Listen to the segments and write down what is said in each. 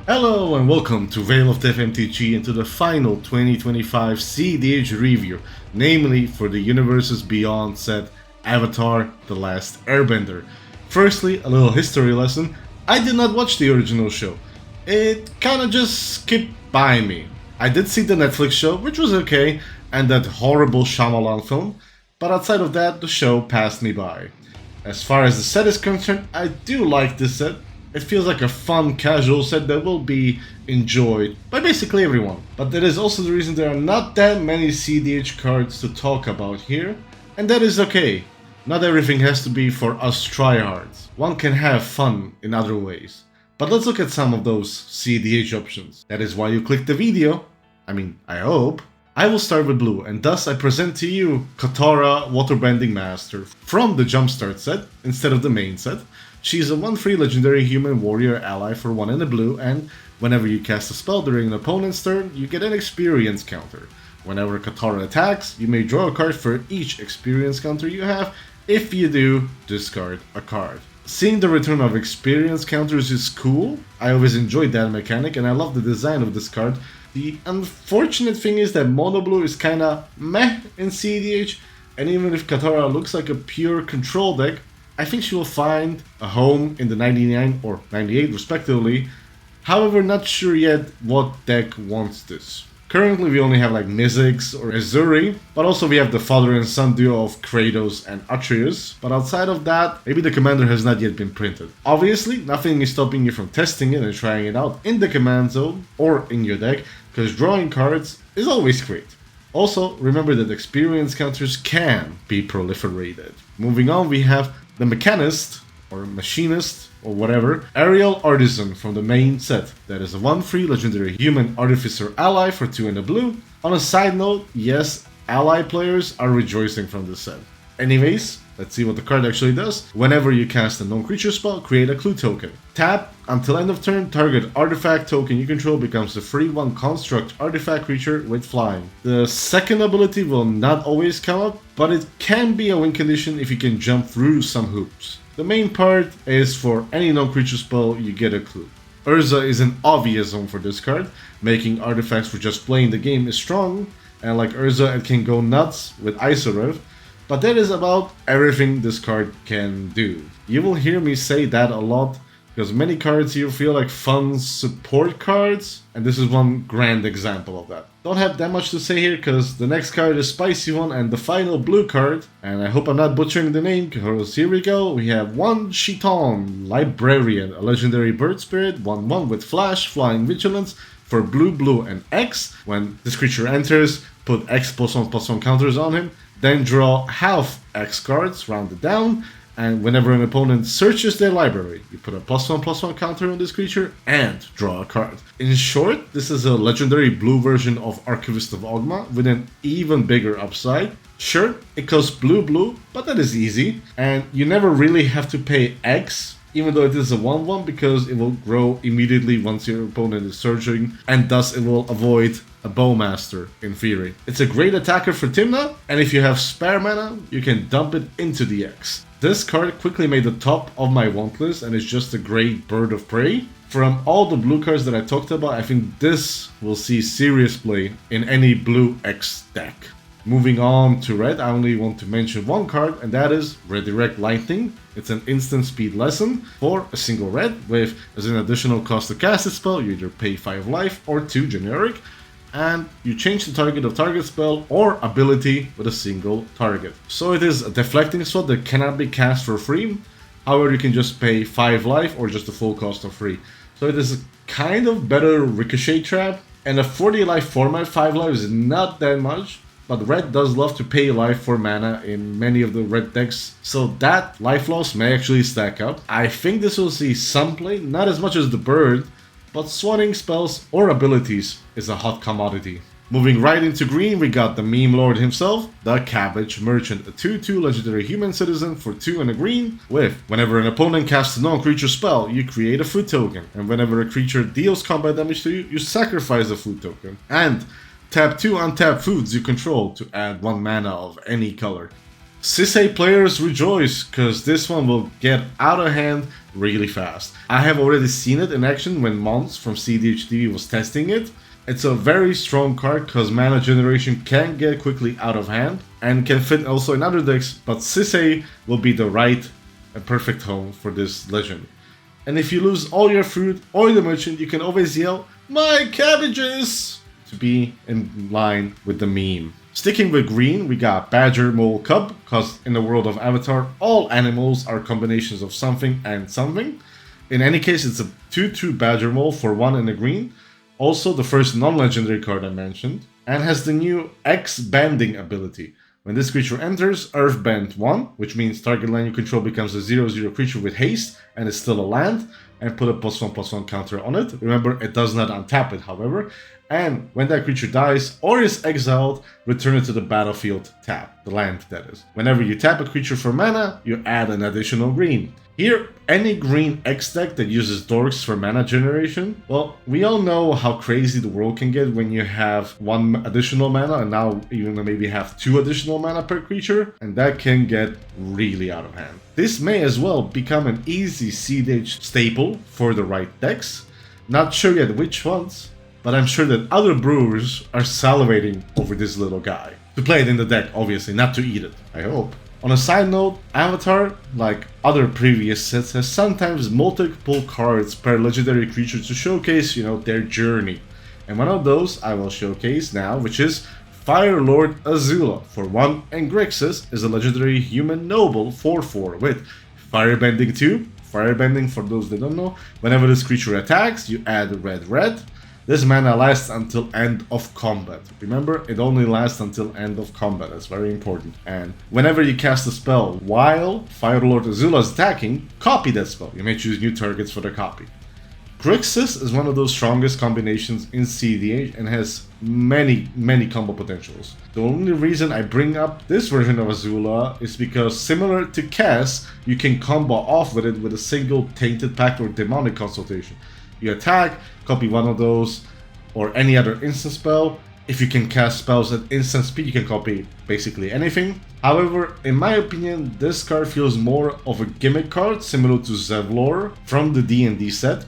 Hello and welcome to Veil of Death MTG and to the final 2025 cEDH review, namely for the Universes Beyond set Avatar: The Last Airbender. Firstly, a little history lesson. I did not watch the original show. It kinda just skipped by me. I did see the Netflix show, which was okay, and that horrible Shyamalan film, but outside of that, the show passed me by. As far as the set is concerned, I do like this set. It feels like a fun, casual set that will be enjoyed by basically everyone. But that is also the reason there are not that many cEDH cards to talk about here, and that is okay. Not everything has to be for us tryhards. One can have fun in other ways. But let's look at some of those cEDH options. That is why you clicked the video. I hope. I will start with blue, and thus I present to you Katara, Waterbending Master, from the Jumpstart set, instead of the main set. She's a 1/3 legendary human warrior ally for 1 in a blue, and whenever you cast a spell during an opponent's turn, you get an experience counter. Whenever Katara attacks, you may draw a card for each experience counter you have. If you do, discard a card. Seeing the return of experience counters is cool. I always enjoyed that mechanic, and I love the design of this card. The unfortunate thing is that Mono Blue is kinda meh in cEDH, and even if Katara looks like a pure control deck, I think she will find a home in the 99 or 98 respectively. However, not sure yet what deck wants this. Currently we only have like Mizzix or Azuri, but also we have the father and son duo of Kratos and Atreus, but outside of that, maybe the commander has not yet been printed. Obviously, nothing is stopping you from testing it and trying it out in the command zone or in your deck, because drawing cards is always great. Also, remember that experience counters can be proliferated. Moving on, we have the Mechanist, or Machinist, or whatever, Aerial Artisan from the main set. That is a 1/3 legendary human artificer ally for 2 in a blue. On a side note, yes, ally players are rejoicing from this set. Anyways, let's see what the card actually does. Whenever you cast a non-creature spell, create a clue token. Tap, until end of turn, target artifact token you control becomes a 3/1 construct artifact creature with flying. The second ability will not always come up, but it can be a win condition if you can jump through some hoops. The main part is for any non-creature spell, you get a clue. Urza is an obvious one for this card. Making artifacts for just playing the game is strong, and like Urza, it can go nuts with Isorev. But that is about everything this card can do. You will hear me say that a lot, because many cards here feel like fun support cards, and this is one grand example of that. Don't have that much to say here, because the next card is spicy one and the final blue card, and I hope I'm not butchering the name, because here we go. We have 1 Chiton, Librarian, a legendary bird spirit, 1/1 with flash, flying vigilance, for blue, and X. When this creature enters, put X +1/+1 counters on him. Then draw half X cards, rounded down, and whenever an opponent searches their library, you put a +1/+1 counter on this creature and draw a card. In short, this is a legendary blue version of Archivist of Ogma with an even bigger upside. Sure, it costs blue, but that is easy, and you never really have to pay X, even though it is a 1/1, because it will grow immediately once your opponent is searching, and thus it will avoid a Bowmaster, in theory. It's a great attacker for Tymna, and if you have spare mana, you can dump it into the X. This card quickly made the top of my want list, and is just a great bird of prey. From all the blue cards that I talked about, I think this will see serious play in any blue X deck. Moving on to red, I only want to mention one card, and that is Redirect Lightning. It's an instant speed lesson for a single red, with as an additional cost to cast a spell, you either pay 5 life or 2 generic, and you change the target of target spell or ability with a single target. So it is a deflecting spell that cannot be cast for free. However, you can just pay 5 life or just the full cost of free. So it is a kind of better ricochet trap, and a 40 life format, 5 life is not that much. But red does love to pay life for mana in many of the red decks, so that life loss may actually stack up. I think this will see some play, not as much as the bird, but swatting spells or abilities is a hot commodity. Moving right into green, we got the meme lord himself, the Cabbage Merchant, a 2/2 legendary human citizen for 2 and a green, with whenever an opponent casts a non-creature spell, you create a food token, and whenever a creature deals combat damage to you, you sacrifice a food token. And tap 2 untapped foods you control to add 1 mana of any color. cEDH players rejoice, cause this one will get out of hand really fast. I have already seen it in action when Mons from cEDH was testing it. It's a very strong card cause mana generation can get quickly out of hand and can fit also in other decks, but cEDH will be the right and perfect home for this legend. And if you lose all your fruit or the merchant, you can always yell, "My cabbages!" to be in line with the meme. Sticking with green, we got Badger, Mole, Cub, cause in the world of Avatar, all animals are combinations of something and something. In any case, it's a 2/2 Badger Mole for 1 and a green. Also the first non-legendary card I mentioned, and has the new X-Banding ability. When this creature enters, Earthband 1, which means target land you control becomes a 0/0 creature with haste and is still a land, and put a +1/+1 counter on it. Remember, it does not untap it, however. And when that creature dies or is exiled, return it to the battlefield tap, the land that is. Whenever you tap a creature for mana, you add an additional green. Here, any green X deck that uses dorks for mana generation, well, we all know how crazy the world can get when you have 1 additional mana and now even maybe have 2 additional mana per creature, and that can get really out of hand. This may as well become an easy cEDH staple for the right decks. Not sure yet which ones, but I'm sure that other brewers are salivating over this little guy. To play it in the deck, obviously, not to eat it, I hope. On a side note, Avatar, like other previous sets, has sometimes multiple cards per legendary creature to showcase, their journey. And one of those I will showcase now, which is Fire Lord Azula for 1, and Grixis is a legendary human noble 4/4 with Firebending 2. Firebending, for those that don't know, whenever this creature attacks, you add red. This mana lasts until end of combat. Remember, it only lasts until end of combat, that's very important. And whenever you cast a spell while Fire Lord Azula is attacking, copy that spell. You may choose new targets for the copy. Grixis is one of those strongest combinations in cEDH and has many combo potentials. The only reason I bring up this version of Azula is because, similar to Cass, you can combo off with it with a single Tainted Pact or Demonic Consultation. You attack, copy one of those, or any other instant spell. If you can cast spells at instant speed, you can copy basically anything. However, in my opinion, this card feels more of a gimmick card, similar to Zevlor from the D&D set.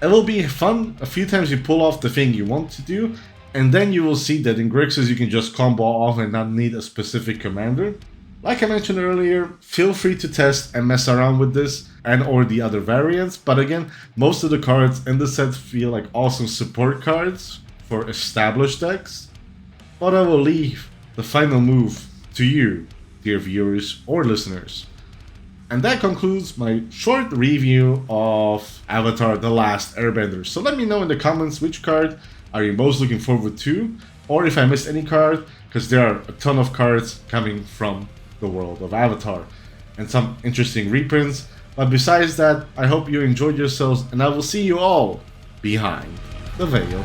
It will be fun a few times you pull off the thing you want to do, and then you will see that in Grixis you can just combo off and not need a specific commander. Like I mentioned earlier, feel free to test and mess around with this and or the other variants, but again, most of the cards in the set feel like awesome support cards for established decks. But I will leave the final move to you, dear viewers or listeners. And that concludes my short review of Avatar: The Last Airbender. So let me know in the comments which card are you most looking forward to, or if I missed any card, because there are a ton of cards coming from the world of Avatar and some interesting reprints. But besides that, I hope you enjoyed yourselves, and I will see you all behind the veil.